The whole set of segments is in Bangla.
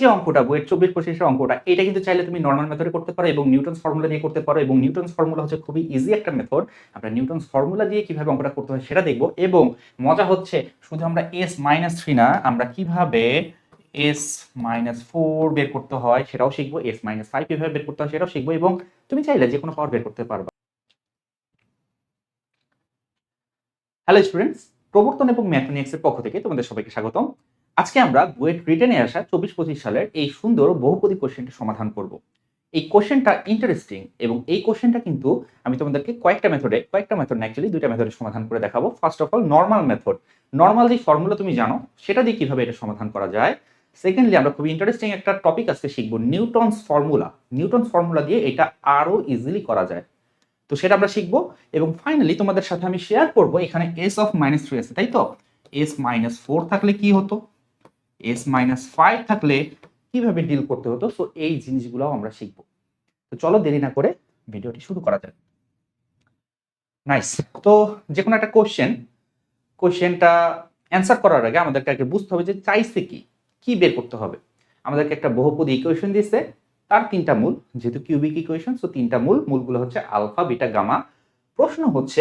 যে অঙ্কটা বইয়ের 24-25 অঙ্কটা এটা কিন্তু চাইলে তুমি নরমাল মেথডে করতে পারো এবং নিউটনস ফর্মুলা দিয়ে করতে পারো এবং নিউটনস ফর্মুলা হচ্ছে খুবই ইজি একটা মেথড। আমরা নিউটনস ফর্মুলা দিয়ে কিভাবে অঙ্কটা করতে হয় সেটা দেখব এবং মজা হচ্ছে শুধু আমরা s-3 না, আমরা কিভাবে s-4 বের করতে হয় সেটাও শিখবো, s-5 কিভাবে বের করতে হয় সেটাও শিখবো এবং তুমি চাইলে যে কোনো পাওয়ার বের করতে পারবা। হ্যালো স্টুডেন্টস, প্রবর্তন এবং ম্যাথমেটিক্স এর পক্ষ থেকে তোমাদের সবাইকে স্বাগতম। আজকে আমরা বুয়েট রিটেনে আসা 24-25 সালের এই সুন্দর বহুপদী কোশ্চেনটি সমাধান করব। এই কোশ্চেনটা ইন্টারেস্টিং এবং এই কোশ্চেনটা কিন্তু আমি তোমাদেরকে কয়েকটা মেথড না অ্যাকচুয়ালি দুইটা মেথডে সমাধান করে দেখাবো। First of all normal method, normal যে ফর্মুলা তুমি জানো সেটা দিয়ে কিভাবে এটা সমাধান করা যায়। সেকেন্ডলি আমরা খুবই ইন্টারেস্টিং একটা টপিক আজকে শিখবো, নিউটনস ফর্মুলা। নিউটনস ফর্মুলা দিয়ে এটা আরো ইজিলি করা যায়, তো সেটা আমরা শিখবো এবং ফাইনালি তোমাদের সাথে আমি শেয়ার করব এখানে s-3 আছে, তাই তো s-4 থাকলে কি হতো, s-5 থাকলে কিভাবে ডিল করতে হতো। সো এই জিনিসগুলো আমরা শিখবো। তো চলো দেরি না করে ভিডিওটি শুরু করা যাক। নাইস। তো যে কোনো একটা কোশ্চেনটা অ্যান্সার করার আগে আমাদেরকে আগে বুঝতে হবে যে চাইছে কি কি বের করতে হবে। আমাদেরকে একটা বহুপদী ইকুয়েশন দিয়েছে, তার তিনটা মূল, যেহেতু কিউবিক ইকুয়েশন সো তিনটা মূলগুলো হচ্ছে আলফা বিটা গামা। প্রশ্ন হচ্ছে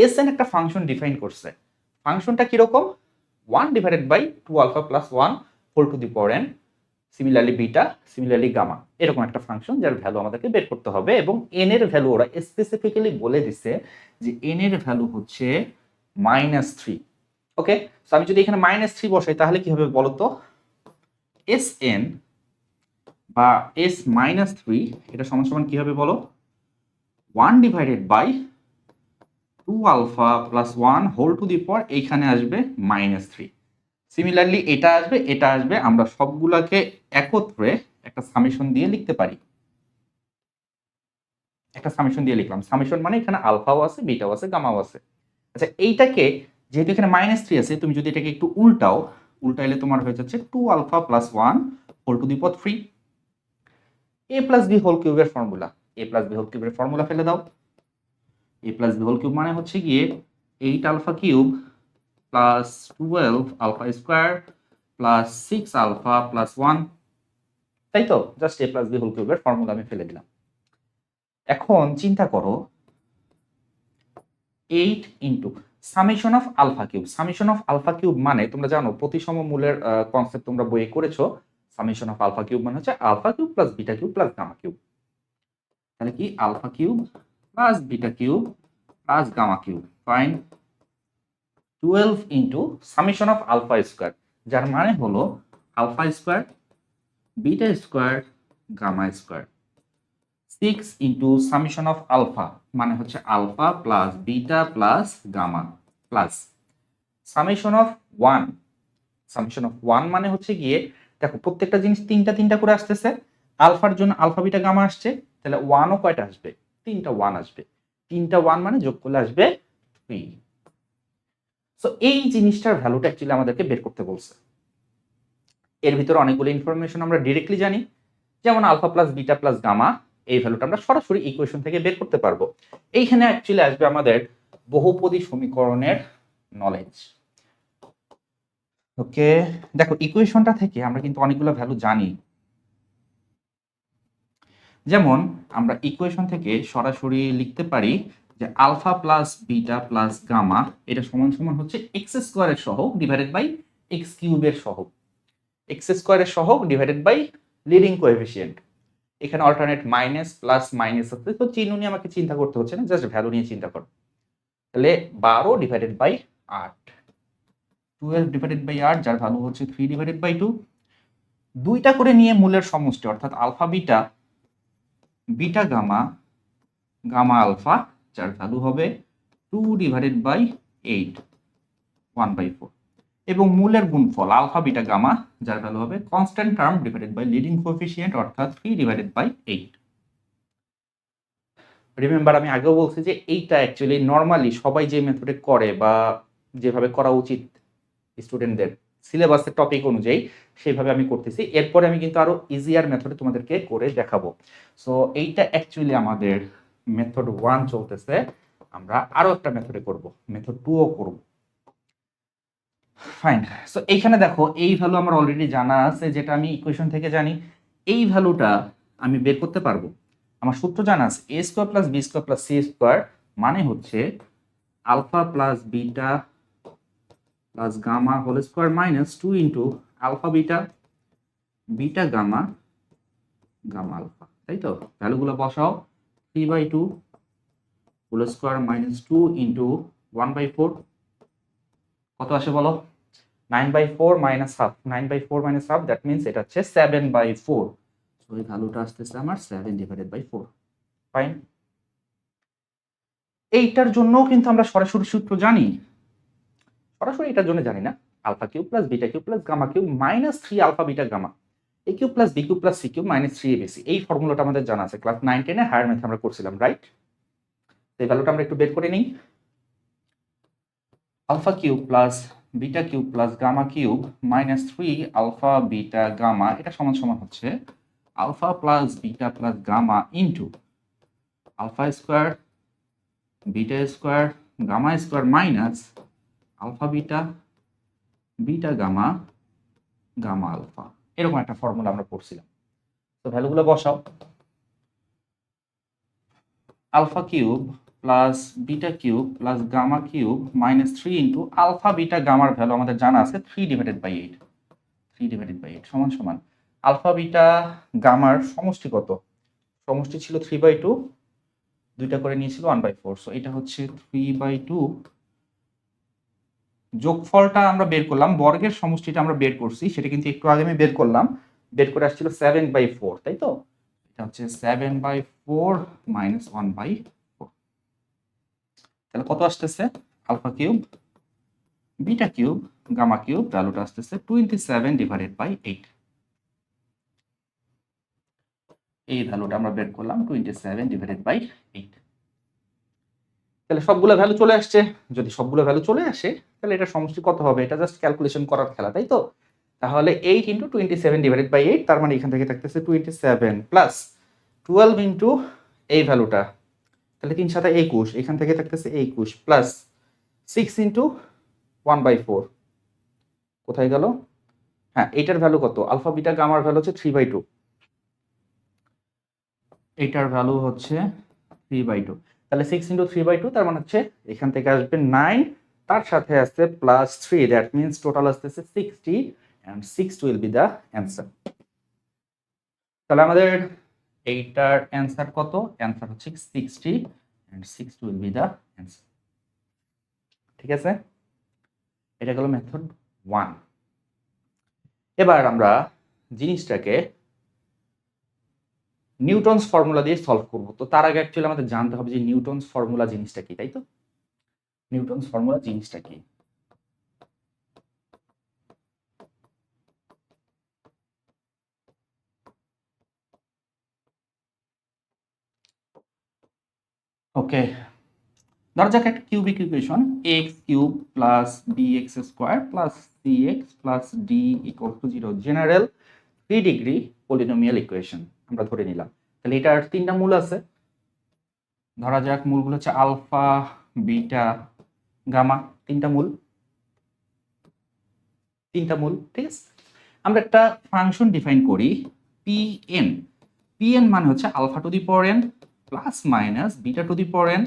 এস এন একটা ফাংশন ডিফাইন করছে, ফাংশনটা কিরকম, 1/2 alpha plus 1 whole to the power n, similarly beta, similarly gamma, এরকম একটা ফাংশন যার ভ্যালু আমাদেরকে বের করতে হবে এবং এন এর ভ্যালু ওরা স্পেসিফিক্যালি বলে দিছে যে এন এর ভ্যালু হচ্ছে -3। ওকে, সো আমি যদি এখানে -3 বসাই তাহলে কি হবে বলো তো, এস এন বা s-3 এটা সমান সমান কি হবে বলো, 1/2 alpha plus 1 whole to the power এইখানে আসবে -3। সিমিলারলি এটা আসবে, আমরা সবগুলাকে একত্রে একটা সামেশন দিয়ে লিখতে পারি। একটা সামেশন দিয়ে লিখলাম, সামেশন মানে এখানে আলফাও আছে বিটাও আছে গামাও আছে। আচ্ছা এইটাকে যেহেতু এখানে -3 আছে, তুমি যদি এটাকে একটু উল্টাইলে তোমার হয়ে যাচ্ছে 2 alpha plus 1 whole to the power 3। a plus B whole কিউবের formula, a plus B whole কিউবের ফর্মুলা ফেলে দাও। a plus B whole cube মানে হচ্ছে গিয়ে 8 alpha cube plus 12 alpha square plus 6 alpha plus 1, তাই তো? Just a plus B whole কিউবের ফর্মুলা আমি ফেলে দিলাম। এখন চিন্তা করো 8 into summation of alpha cube. Summation of alpha cube মানে তোমরা জানো প্রতিসম মূলের কনসেপ্ট তোমরা বইয়ে করেছো। সামেশন অফ আলফা কিউব মানে হচ্ছে alpha cube plus beta cube plus gamma cube. তাহলে কি alpha cube plus beta cube plus gamma cube, fine 12 into summation of alpha square, যার মানে হলো alpha square beta square gamma square, 6 into summation of alpha মানে হচ্ছে alpha plus beta plus gamma plus summation of 1। Summation of 1 মানে হচ্ছে গিয়ে দেখো প্রত্যেকটা জিনিস তিনটা তিনটা করে আসতেছে, আলফার জন্য আলফা বিটা গামা আসছে, তাহলে 1ও কয়টা আসবে, তিনটা 1 আসবে, তিনটা 1 মানে যোগ করলে আসবে 3। সো এই জিনিসটার ভ্যালুটা অ্যাকচুয়ালি আমাদেরকে বের করতে বলছে। এর ভিতরে অনেকগুলো ইনফরমেশন আমরা ডিরেক্টলি জানি, যেমন alpha plus beta plus gamma, এই ভ্যালুটা আমরা সরাসরি ইকুয়েশন থেকে বের করতে পারবো। এইখানে অ্যাকচুয়ালি আসবে আমাদের বহুপদী সমীকরণের নলেজ। ওকে, দেখো ইকুয়েশনটা থেকে আমরা কিন্তু অনেকগুলো ভ্যালু জানি, যেমন আমরা ইকুয়েশন থেকে সরাসরি লিখতে পারি যে alpha plus beta plus gamma এটা সমান সমান হচ্ছে এক্স স্কোয়ারের সহগ ডিভাইডেড বাই এক্স কিউবের সহগ, এক্স স্কোয়ারের সহগ ডিভাইডেড বাই লিডিং কোএফিসিয়েন্ট। এখানে অল্টারনেট মাইনাস প্লাস মাইনাস আছে, তো চিহ্ন নিয়ে আমাকে চিন্তা করতে হচ্ছে না, জাস্ট ভ্যালু নিয়ে চিন্তা করো। তাহলে 12 ডিভাইডেড বাই 8, 12 ডিভাইডেড বাই 8 যার ভ্যালু হচ্ছে 3 ডিভাইডেড বাই 2। দুইটা করে নিয়ে মূলের সমষ্টি অর্থাৎ alpha beta beta gamma gamma alpha যার ভ্যালু হবে 2 ডিভাইডেড বাই 8, 1/4 এবং মূলের গুণফল আলফা বিটা গামা যার ভ্যালু হবে constant term divided by leading coefficient অর্থাৎ 3 ডিভাইডেড বাই 8। রিমেম্বার আমি আগেও বলছি যে এইটা অ্যাকচুয়ালি নর্মালি সবাই যে মেথডে করে বা যেভাবে করা উচিত স্টুডেন্টদের সিলেবাসের টপিক অনুযায়ী সেইভাবে আমি করতেছি। এরপরে আমি কিন্তু আরো ইজিয়ার মেথডে তোমাদেরকে করে দেখাবো। সো এইটা অ্যাকচুয়ালি আমাদের মেথড 1 চলতেছে, আমরা আরো একটা মেথডে করব, মেথড 2ও করব। ফাইন। সো এইখানে দেখো এই ভ্যালু আমার অলরেডি জানা আছে, যেটা আমি ইকুয়েশন থেকে জানি। এই ভ্যালুটা আমি বের করতে পারবো। আমার সূত্র জানা আছে, a square plus B square plus C square মানে হচ্ছে alpha plus beta plus gamma whole square minus 2 into alpha beta beta gamma gamma alpha, তাই তো? ভ্যালুগুলো বসাও। 3/2 হোল স্কোয়ার মাইনাস 2 ইন্টু 1/4 কত আসে বলো? 9/4 minus half. 9/4 minus half, that means এটা হচ্ছে 7/4। সো এই ভ্যালুটা আসতেছে আমার 7/4। ফাইন। এইটার জন্য কিন্তু আমরা সরাসরি সূত্র জানি। সরাসরি এটার জন্য জানি না। Alpha cube plus beta cube plus gamma cube minus 3 alpha beta gamma A cube plus B cube plus C cube minus 3 ABC. এই ফর্মুলাটা আমাদের জানা আছে, ক্লাস 9 10 এ হায়ার ম্যাথে আমরা করছিলাম, রাইট? এই ভ্যালুটা আমরা একটু বের করে নিই। Alpha cube plus beta cube plus gamma cube minus 3 alpha beta gamma, এটা সমান সমান হচ্ছে alpha plus beta plus gamma into alpha square beta square gamma square minus alpha beta beta gamma gamma alpha. এরকম একটা ফর্মুলা আমরা পড়ছিলাম। তো ভ্যালুগুলো বসাও। Alpha cube plus beta cube plus gamma cube minus 3 into alpha beta গামার ভ্যালু আমাদের জানা আছে 3/8। 3/8 সমান সমান আলফা বিটা গামার সমষ্টি কত? সমষ্টি ছিল 3/2, দুইটা করে নিয়েছিল 1/4। সো এটা হচ্ছে 3/2। যোগফলটা আমরা বের করলাম, বর্গের সমষ্টিটা আমরা বের করছি, সেটা কিন্তু একটু আগে আমি বের করলাম। বের করে আসছিল 7/4, তাই তো? এটা হচ্ছে 7/4 মাইনাস 1/4। তাহলে কত আসতেছে? Alpha cube beta cube gamma cube ভ্যালুটা আসতেছে 27/8। এই ভ্যালুটা আমরা বের করলাম 27/8। তাহলে সবগুলো ভ্যালু চলে আসছে। যদি সবগুলো ভ্যালু চলে আসে তাহলে এটা সমষ্টি কত হবে? এটা জাস্ট ক্যালকুলেশন করার খেলা, তাই তো? তাহলে 8 ইন্টু 27/8, তার মানে এখান থেকে থাকতেছে 27 প্লাস 12 ইন্টু এই ভ্যালুটা, তাহলে 3 7 21, এখান থেকে থাকতেছে 21 প্লাস 6 ইন্টু 1/4 কোথায় গেল? হ্যাঁ, এইটার ভ্যালু কত? আলফা বিটা গামার ভ্যালু হচ্ছে 3/2। এইটার ভ্যালু হচ্ছে 3/2। তাহলে 6 ইন্টু 3/2, তার মানে হচ্ছে এখান থেকে আসবে 9, তার সাথে আসছে প্লাস 3, দ্যাট মিনস টোটাল আসতেছে 60 and 6 will be the answer। তাহলে আমাদের এইটার অ্যান্সার কত? অ্যান্সার হচ্ছে 60 and 6 will be the answer। ঠিক আছে, এটা গেল মেথড 1। এবার আমরা জিনিসটাকে নিউটনস ফর্মুলা দিয়ে সলভ করব। তো তার আগে অ্যাকচুয়ালি আমাদের জানতে হবে যে নিউটনস ফর্মুলা জিনিসটা কি, তাই তো? নিউটনস ফর্মুলা জিনিসটা কি? ওকে, ধরা যাক একটা cubic equation x cube plus bx square plus CX plus D equal to 0 general 3 degree polynomial equation আমরা ধরে নিলাম। তাহলে এটার তিনটা মূল আছে। ধরা যাক মূলগুলো হচ্ছে আলফা বিটা গামা, তিনটা মূল। ঠিক আছে। আমরা একটা ফাংশন ডিফাইন করি pn। pn মানে হচ্ছে alpha to the power n plus minus beta to the power n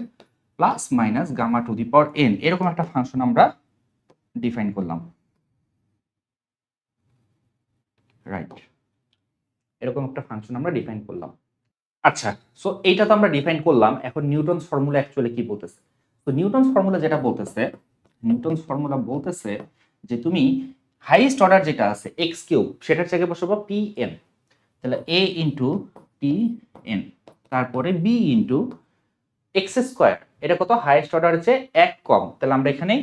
plus minus gamma to the power n, এরকম একটা ফাংশন আমরা ডিফাইন করলাম, রাইট? এরকম একটা ফাংশন আমরা ডিফাইন করলাম। আচ্ছা, সো এইটা তো আমরা ডিফাইন করলাম। এখন নিউটনস ফর্মুলা অ্যাকচুয়ালি কি বলতেছে? তো নিউটনস ফর্মুলা যেটা বলতেছে, নিউটনস ফর্মুলা বলতেছে যে তুমি হাইয়েস্ট অর্ডার যেটা আছে এক্স কিউব, সেটার জায়গায় বসাবো pn। তাহলে a ইন্টু pn, তারপরে b ইন্টু এক্স স্কোয়ার, এটা কত? হাইয়েস্ট অর্ডার হচ্ছে এক কম, তাহলে আমরা এখানে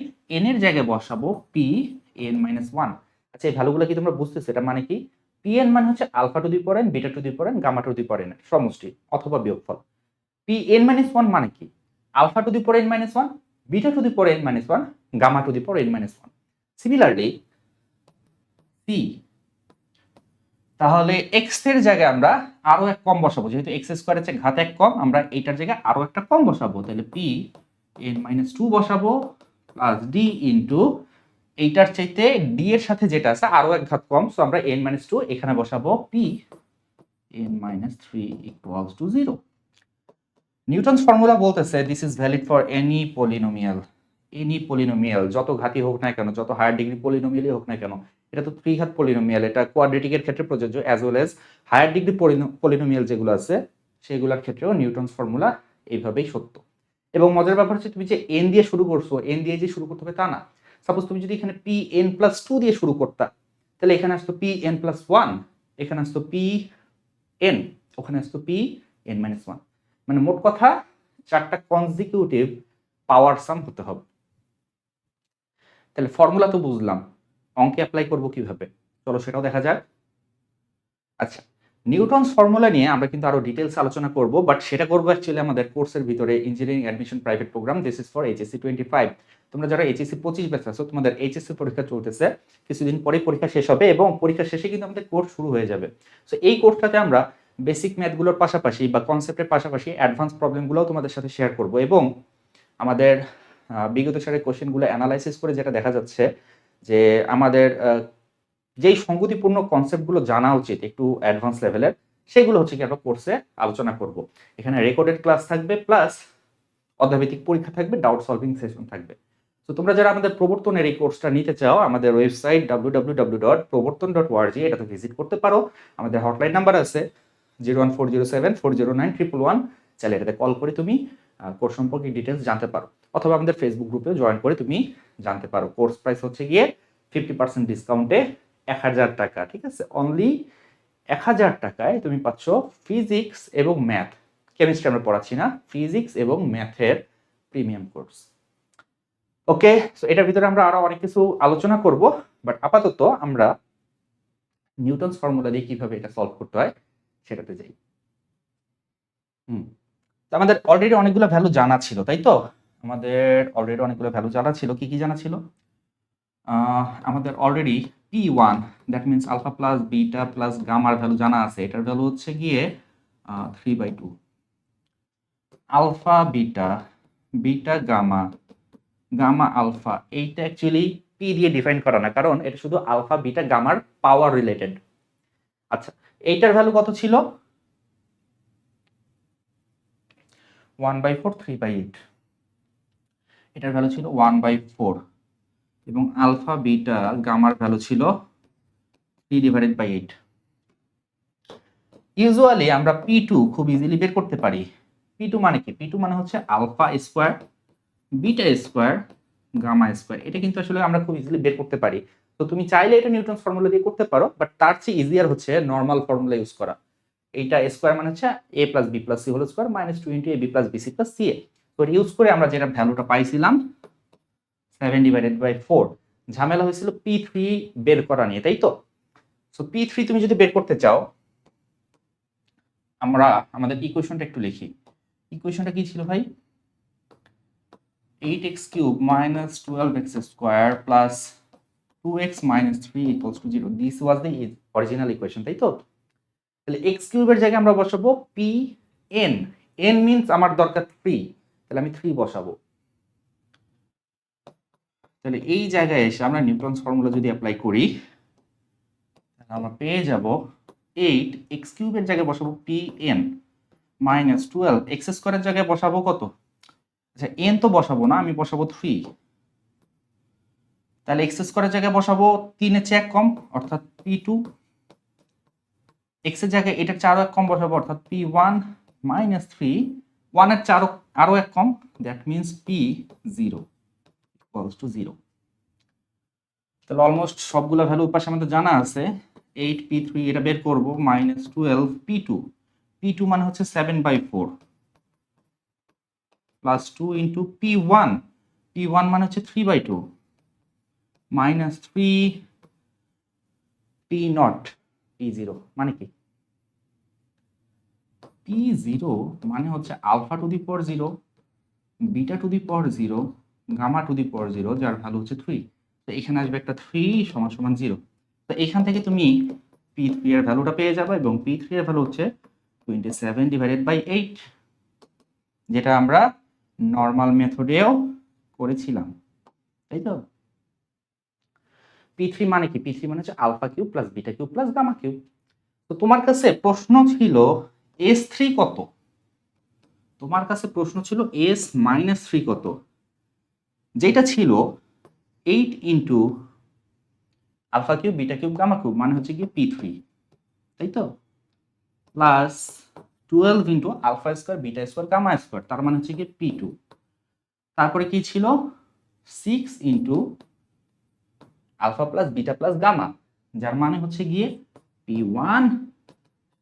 n এর জায়গায় বসাবো pn-1। আচ্ছা, এই ভ্যালুগুলো কি তোমরা বুঝতেছো? এটা মানে কি? pn মানে হচ্ছে alpha to the power n beta to the power n gamma to the power n সমষ্টি অথবা বিয়োগফল। pn-1 মানে কি? Alpha to the power n-1 beta to the power n-1 gamma to the power n-1। Similarly C, তাহলে এক্স এর জায়গায় আমরা আরো এক কম বসাবো, যেহেতু এক্স স্কোয়ারের চেয়ে ঘাত এক কম, আমরা এইটার জায়গায় আরো একটা কম বসাবো। তাহলে p n-2 বসাবো প্লাস d ইন্টু এইটার চাইতে ডি এর সাথে যেটা আছে আরো এক ঘাত কম, সো আমরা n-2 এখানে বসাবো p n-3 equals to 0. Newton's formula বলতেছে this is valid for any polynomial, যত ঘাতই হোক না কেন, যত হায়ার ডিগ্রি পলিনোমিয়ালই হোক না কেন। এটা তো ত্রিঘাত পলিনোমিয়াল, এটা কোয়াড্রেটিকের ক্ষেত্রে প্রযোজ্য, as well as higher degree polynomial যেগুলো আছে সেগুলোর ক্ষেত্রেও নিউটনস ফর্মুলা এইভাবেই সত্য। এবং মজার ব্যাপার হচ্ছে তুমি যে এন দিয়ে শুরু করছো, এন দিয়ে যে শুরু করতে হবে তা না। সাপোজ তুমি যদি এখানে পি এন প্লাস 2 দিয়ে শুরু করতা, তাহলে এখানে আসতো পি এন প্লাস 1, এখানে আসতো পি এন, ওখানে আসতো পি এন মাইনাস 1। মানে মোট কথা 4টা কনজিকিউটিভ পাওয়ার সাম হতে হবে। তাহলে ফর্মুলা তো বুঝলাম, অঙ্কে অ্যাপ্লাই করব কিভাবে, চলো সেটাও দেখা যাক। আচ্ছা, নিউটনস ফর্মুলা নিয়ে আমরা কিন্তু আরো ডিটেইলস আলোচনা করব, বাট সেটা করবো অ্যাকচুয়ালি আমাদের কোর্সের ভিতরে, engineering admission private program, this is for HSC 25। তোমরা যারা এইচএসসি 25 ব্যাচ আছো, তোমাদের এইচএসসি পরীক্ষা চলতেছে, কিছুদিন পরে পরীক্ষা শেষ হবে এবং পরীক্ষা শেষে কিন্তু আমাদের কোর্স শুরু হয়ে যাবে। সো এই কোর্সটাতে আমরা বেসিক ম্যাথগুলোর পাশাপাশি বা কনসেপ্টের পাশাপাশি অ্যাডভান্স প্রবলেমগুলোও তোমাদের সাথে শেয়ার করব এবং আমাদের বিগত সালের কোশ্চেনগুলো অ্যানালাইসিস করে যেটা দেখা যাচ্ছে যে আমাদের যেই সংগতিপূর্ণ কনসেপ্টগুলো জানা উচিত একটু অ্যাডভান্স লেভেলের, সেগুলো হচ্ছে কি আমরা কোর্সে আলোচনা করব। এখানে রেকর্ডেড ক্লাস থাকবে, প্লাস অধ্যায়ভিত্তিক পরীক্ষা থাকবে, ডাউট সলভিং সেশন থাকবে। তো তোমরা যারা আমাদের প্রবর্তনের এই কোর্সটা নিতে চাও, আমাদের ওয়েবসাইট www.prabartan.org এটাতে ভিজিট করতে পারো। আমাদের হটলাইন নাম্বার আছে 01407409111, চাইলে এটাতে কল করে তুমি কোর্স সম্পর্কে ডিটেলস জানতে পারো, অথবা আমাদের ফেসবুক গ্রুপেও জয়েন করে তুমি জানতে পারো। কোর্স প্রাইস হচ্ছে গিয়ে 50% ডিসকাউন্টে 1000 টাকা, ঠিক আছে? অনলি 1000 টাকায় তুমি পাচ্ছ ফিজিক্স এবং ম্যাথ, কেমিস্ট্রি আমরা পড়াচ্ছি না, ফিজিক্স এবং ম্যাথের প্রিমিয়াম কোর্স। ওকে, সো এটার ভিতরে আমরা আরো অনেক কিছু আলোচনা করব, বাট আপাতত আমরা নিউটনস ফর্মুলা দিয়ে কিভাবে এটা সলভ করতে হয় সেটাতে যাই। তো আমাদের অলরেডি অনেকগুলো ভ্যালু জানা ছিল, তাই তো? আমাদের অলরেডি অনেকগুলো ভ্যালু জানা ছিল। কি কি জানা ছিল? আমাদের already P1, that means alpha plus beta plus গামার ভ্যালু জানা আছে। এটার ভ্যালু হচ্ছে গিয়ে 3/2। Alpha beta, beta gamma, gamma alpha, এইটা অ্যাকচুয়ালি পি দিয়ে ডিফাইন করা না, কারণ এটা শুধু আলফা বিটা গামার পাওয়ার রিলেটেড। আচ্ছা, এইটার ভ্যালু কত ছিল? 1/4, 3/8। এটার ভ্যালু ছিল 1/4 এবং আলফা বিটা গামার ভ্যালু ছিল 3/8। ইউজুয়ালি আমরা P2 খুব ইজিলি বের করতে পারি। P2 মানে কি? P2 মানে হচ্ছে alpha square beta square gamma square. এটা কিন্তু আসলে আমরা খুব ইজিলি বের করতে পারি। তো তুমি চাইলে এটা নিউটনস ফর্মুলা দিয়ে করতে পারো, বাট তার চেয়ে ইজিয়ার হচ্ছে নর্মাল ফর্মুলা ইউজ করা। এইটা স্কোয়ার মানে হচ্ছে a plus B plus C whole square minus 2 into ab plus bc plus ca। তো ইউজ করে আমরা যেটা ভ্যালুটা পাইছিলাম 7/4। ঝামেলা হয়েছিল P3 বের করা নিয়ে, তাই তো? সো P3 তুমি যদি বের করতে চাও, আমরা আমাদের ইকুয়েশনটা একটু লিখি। ইকুয়েশনটা কি ছিল ভাই? 8x³ minus 12x square plus 2x minus 3 equals to 0. This was the original equation, তাই তো? তাহলে x³ এর জায়গায় আমরা বসাবো Pn, n means আমার দরকার 3, তাহলে আমি 3 বসাবো। তাহলে এই জায়গায় এসে আমরা নিউটনস ফর্মুলা যদি অ্যাপ্লাই করি, তাহলে আমরা পেয়ে যাব 8x³ এর জায়গায় বসাবো Pn minus 12 x স্কয়ারের জায়গায় বসাবো কত? আচ্ছা, n তো বসাবো না, আমি বসাবো 3। তাহলে x স্কয়ারের জায়গায় বসাবো 3 এর চেয়ে এক কম, অর্থাৎ P2। x এর জায়গায় এটার 4 এক কম বসাবো, অর্থাৎ P1 minus 3, 1 এর 4 আরো এক কম, that means P0 equals to 0। তাহলে অলমোস্ট সবগুলো ভ্যালু পাশে আমাদের জানা আছে। 8P3 এটা বের করব, মাইনাস 12P2। P2 মানে হচ্ছে 7/4 প্লাস 2 ইন্টু P1। P1 মানে হচ্ছে 3/2 মাইনাস 3 P0। P0 মানে কি? P0 মানে হচ্ছে alpha to the power 0, beta to the power 0, gamma to the power 0, যার ভ্যালু হচ্ছে 3। তো এখানে আসবে একটা 3 সমান সমান 0। তো এখান থেকে তুমি P3 এর ভ্যালুটা পেয়ে যাবে এবং P3 এর ভ্যালু হচ্ছে 27/8, যেটা আমরা নর্মাল মেথডেও করেছিলাম, তাই তো? P3 মানে কি? P3 মানে হচ্ছে alpha cube plus beta cube plus gamma cube. তো তোমার কাছে প্রশ্ন ছিল S3 কত? তোমার কাছে প্রশ্ন ছিল S-3 কত? যেটা ছিল 8 into alpha cube beta cube gamma cube মানে হচ্ছে কি P3, তাই তো? Plus 12 into alpha square beta square gamma square তার মানে হচ্ছে কি P2। তারপরে কি ছিল 6 into alpha plus beta plus gamma, যার মানে হচ্ছে গিয়ে P1,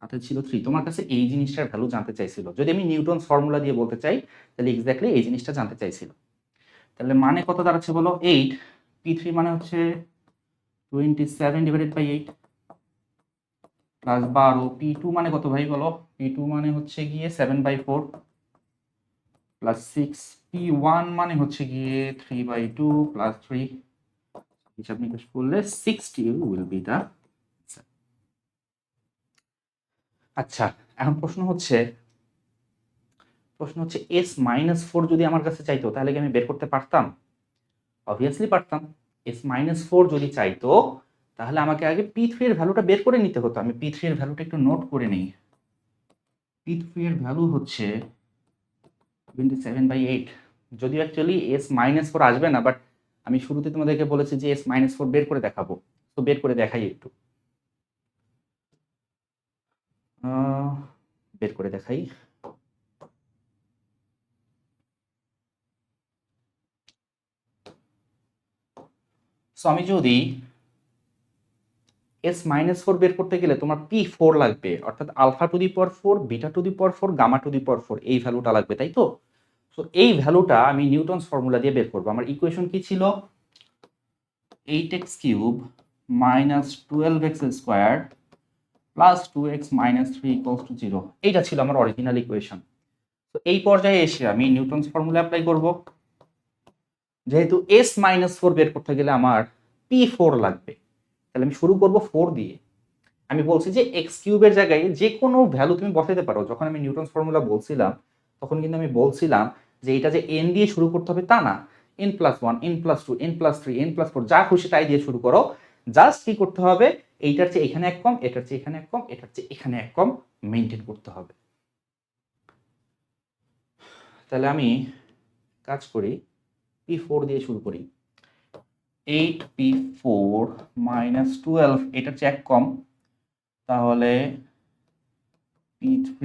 সাথে ছিল 3। তোমার কাছে এই জিনিসটার ভ্যালু জানতে চাইছিল। যদি আমি নিউটনস ফর্মুলা দিয়ে বলতে চাই তাহলে এক্স্যাক্টলি এই জিনিসটা জানতে চাইছিল। তাহলে মানে কত দাঁড়াচ্ছে বলো? 8। P3 মানে হচ্ছে 27 ডিভাইডেড বাই 8 প্লাস 12। P2 মানে কত ভাই বলো? P2 মানে হচ্ছে গিয়ে 7/4 প্লাস 6। P1 মানে হচ্ছে গিয়ে 3/2 প্লাস 3। হিসাব নিকাশ করলে 60 উইল বি দা। আচ্ছা, এখন প্রশ্ন হচ্ছে S-4 যদি আমার কাছে চাইতো তাহলে কি আমি বের করতে পারতাম? অবভিয়াসলি পারতাম। S-4 যদি চাইতো তাহলে আমাকে আগে P3 এর ভ্যালুটা বের করে নিতে হতো। আমি P3 এর ভ্যালুটা একটু নোট করে নিই। P3 এর ভ্যালু হচ্ছে 27/8। যদিও অ্যাকচুয়ালি S-4 আসবে না, বাট আমি শুরুতে তোমাদেরকে বলেছি যে S-4 বের করে দেখাবো। তো বের করে দেখাই একটু। বের করে দেখাই। সো আমি যদি S-4 বের করতে গেলে তোমার P4 লাগবে, অর্থাৎ alpha to the power 4 beta to the power 4 gamma to the power 4 এই ভ্যালুটা লাগবে, তাই তো? সো এই ভ্যালুটা আমি নিউটনস ফর্মুলা দিয়ে বের করব। আমার ইকুয়েশন কি ছিল? 8x cube minus 12x square plus 2x minus 3 equals to 0। এইটা ছিল আমার অরিজিনাল ইকুয়েশন। তো এই পর্যায়ে এসে আমি নিউটনস ফর্মুলা অ্যাপ্লাই করব। যেহেতু S-4 বের করতে গেলে আমার P4 লাগবে, তাহলে আমি শুরু করব 4 দিয়ে। আমি বলছি যে এক্স কিউবের জায়গায় যে কোনো ভ্যালু তুমি বসাতে পারো। যখন আমি নিউটনস ফর্মুলা বলছিলাম তখন কিন্তু আমি বলছিলাম যে এটা যে এন দিয়ে শুরু করতে হবে তা না। n+1 n+2 n+3 n+4 যা খুশি তাই দিয়ে শুরু করো। জাস্ট কি করতে হবে? এইটার চেয়ে এখানে এক কম, এটার চেয়ে এখানে এক কম, এটার চেয়ে এখানে এক কম মেনটেন করতে হবে। তাহলে আমি কাজ করি, P4 দিয়ে শুরু করি। 8P4 মাইনাস 12 এটার চেয়ে এক কম, তাহলে P3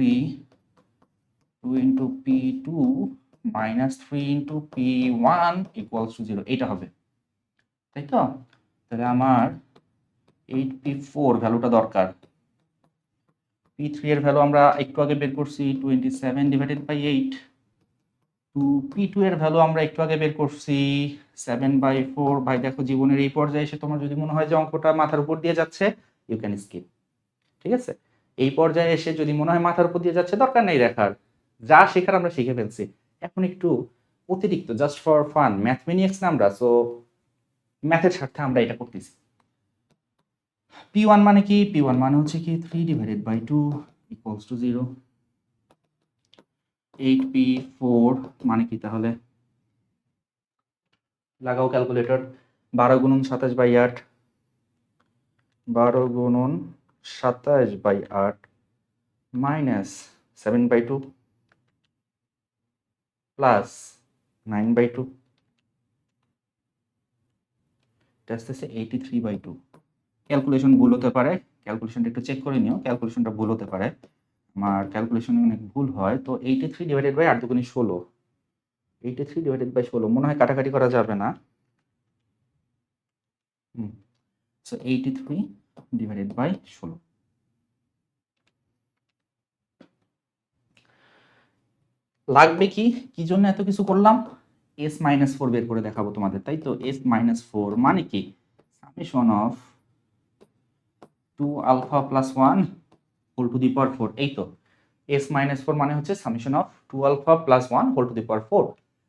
2 into P2 minus 3 into P1 equals to 0 এটা হবে, তাই তো? তাহলে আমার 8P4 ভ্যালুটা দরকার। P3 এর ভ্যালু আমরা একটু আগে বের করছি 27 ডিভাইডেড বাই 8। P2 এর ভ্যালু আমরা একটু আগে বের করছি 7/4। ভাই দেখো, জীবনের এই পর্যায়ে এসে তোমার যদি মনে হয় যে অঙ্কটা মাথার উপর দিয়ে যাচ্ছে, ইউ ক্যান স্কিপ। ঠিক আছে? এই পর্যায়ে এসে যদি মনে হয় মাথার উপর দিয়ে যাচ্ছে, দরকার নেই দেখার। যা শেখার আমরা শিখে ফেলছি। এখন একটু অতিরিক্ত জাস্ট ফর ফান, ম্যাথমেনিয়াক্স না আমরা, সো ম্যাথের স্বার্থে আমরা এটা করতেছি। P1 মানে কি? P1 মানে হচ্ছে কি 3 divided by 2 equals to 0। 8P4 মানে কি তাহলে? লাগাও ক্যালকুলেটর। 12 গুণন 27/8, 12 গুণন 27/8 মাইনাস 7/2 প্লাস 9/2, এটা আসতেছে 83/2। ক্যালকুলেশন ভুল হতে পারে, ক্যালকুলেশনটা একটু চেক করে নিও। ক্যালকুলেশনটা ভুল হতে পারে, আমার ক্যালকুলেশনে অনেক ভুল হয়। তো 83 ডিভাইডেড বাই 8 দুগুণে 16, 83 ডিভাইডেড বাই 16 মনে হয় কাটাকাটি করা যাবে না। So 83 divided by 16। লাগবে কি? কি জন্য এত কিছু করলাম? S-4 বের করে দেখাবো তোমাদের, তাই তো? S-4 মানে কি? Summation of 2 alpha plus 1 whole to the power 4, এই তো। S-4 মানে হচ্ছে summation of 2 alpha plus 1 whole to the power 4।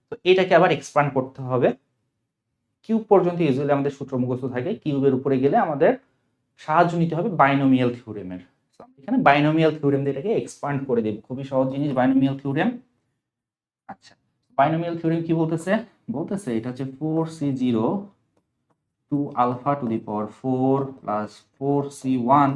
তো এটাকে আবার এক্সপ্যান্ড করতে হবে কিউব পর্যন্ত। ইউজুয়ালি আমাদের সূত্র মুখস্থ থাকে, কিউবের উপরে গেলে আমাদের সাহায্য নিতে হবে বাইনোমিয়াল থিওরেমের। এখানে বাইনোমিয়াল থিওরেম দিয়ে এটাকে এক্সপ্যান্ড করে দেব। খুবই সহজ জিনিস বাইনোমিয়াল থিওরেম। আচ্ছা, বাইনোমিয়াল থিওরেম কি বলতেছে? বলতেছে এটা হচ্ছে 4C0 2 alpha to the power 4 plus 4c1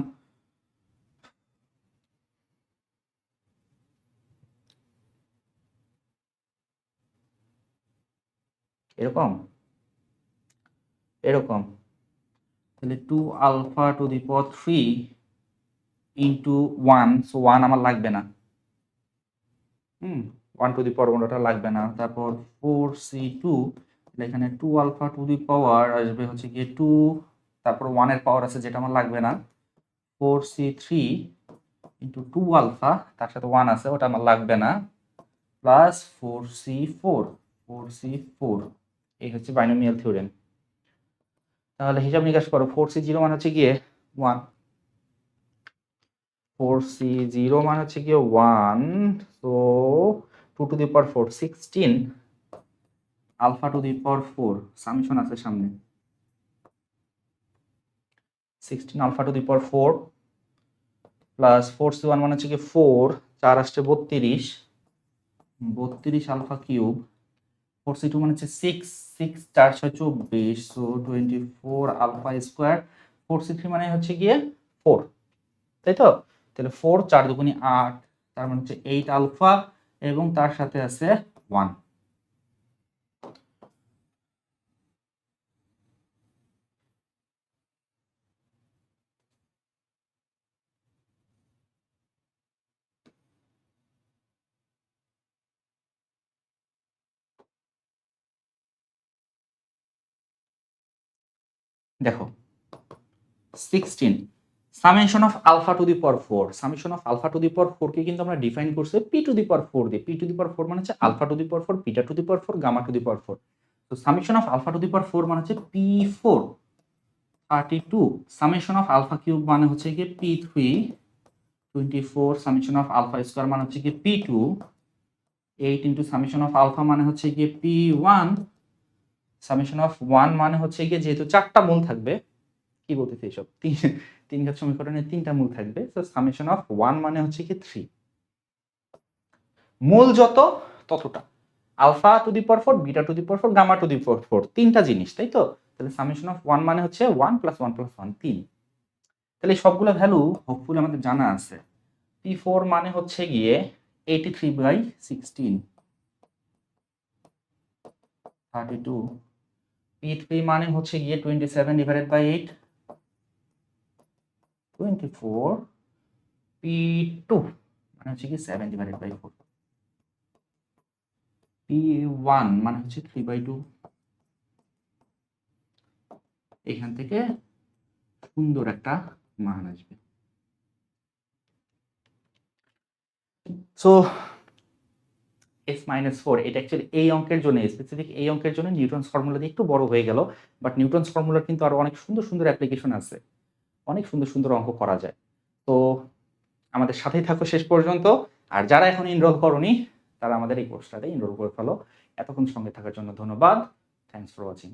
এরকম তাহলে 2 alpha to the power 3 into 1, so 1 আমার লাগবে না, 1 to the power 1 ওটা লাগবে না। তারপর 4c2, এখানে 2 alpha to the power আসবে হচ্ছে গিয়ে 2, তারপর 1 এর পাওয়ার আছে যেটা আমার লাগবে না, 4c3 into 2 alpha, তার সাথে 1 আছে ওটা আমার লাগবে না, প্লাস 4c4, এই হচ্ছে বাইনোমিয়াল থিওরেম। তাহলে হিসাব নিকাশ করো, 4c0 মানে হচ্ছে গিয়ে 1, 4c0 মানে হচ্ছে গিয়ে 1, so 2 to the power 4, 16 alpha to the power 4, summation আছে সামনে, 16 alpha to the power 4 plus 4c1 মানে হচ্ছে গিয়ে 4, 4 আসছে 32 আলফা কিউব, 4c2 মানে হচ্ছে 6, 6 4 6 24, সো 24 আলফা স্কয়ার, 4c3 মানে হচ্ছে গিয়ে 4, তাই তো? তাহলে 4 4 দুগুণে 8, তার মানে হচ্ছে 8 আলফা এবং তার সাথে আছে 1। দেখো 16 summation of alpha to the power 4, summation of alpha to the power 4 কে কিন্তু আমরা ডিফাইন করছি p টু দি পাওয়ার 4 দিয়ে, p টু দি পাওয়ার 4 মানে হচ্ছে alpha to the power 4, beta to the power 4, gamma to the power 4। তো summation of alpha to the power 4 মানে হচ্ছে p4 32, summation of alpha cube মানে হচ্ছে কি p3 24, summation of alpha square মানে হচ্ছে কি p2 8 into summation of alpha মানে হচ্ছে কি p1, সামেশন অফ 1 মানে হচ্ছে কি যেহেতু চারটা মূল থাকবে, কি বলতেছি এসব, তিন ঘাত সমীকরণে তিনটা মূল থাকবে, সো সামেশন অফ 1 মানে হচ্ছে কি 3, মূল যত ততটা, alpha to the power 4, beta to the power 4, gamma to the power 4, তিনটা জিনিস, তাই তো? তাহলে সামেশন অফ 1 মানে হচ্ছে 1 প্লাস 1 প্লাস 1 3। তাহলে সবগুলো ভ্যালু হোপফুলি আমাদের জানা আছে। p4 মানে হচ্ছে গিয়ে 83/16, 32, p3 মানে হচ্ছে গিয়ে 27/8, 24, p2 মানে হচ্ছে কি 7/4, p1 মানে হচ্ছে 3/2। এখান থেকে সুন্দর একটা মান আসবে। সো s-4 এটা অ্যাকচুয়ালি এই অঙ্কের জন্য, স্পেসিফিক এই অঙ্কের জন্য নিউটনস ফর্মুলা দিয়ে একটু বড় হয়ে গেল, বাট নিউটনস ফর্মুলার কিন্তু আরো অনেক সুন্দর সুন্দর অ্যাপ্লিকেশন আছে, অনেক সুন্দর সুন্দর অঙ্ক করা যায়। তো আমাদের সাথেই থাকো শেষ পর্যন্ত, আর যারা এখন এনরোল করনি তারা আমাদের এই কোর্সটাতে এনরোল করে ফেলো। এতক্ষণ সঙ্গে থাকার জন্য ধন্যবাদ। Thanks for watching.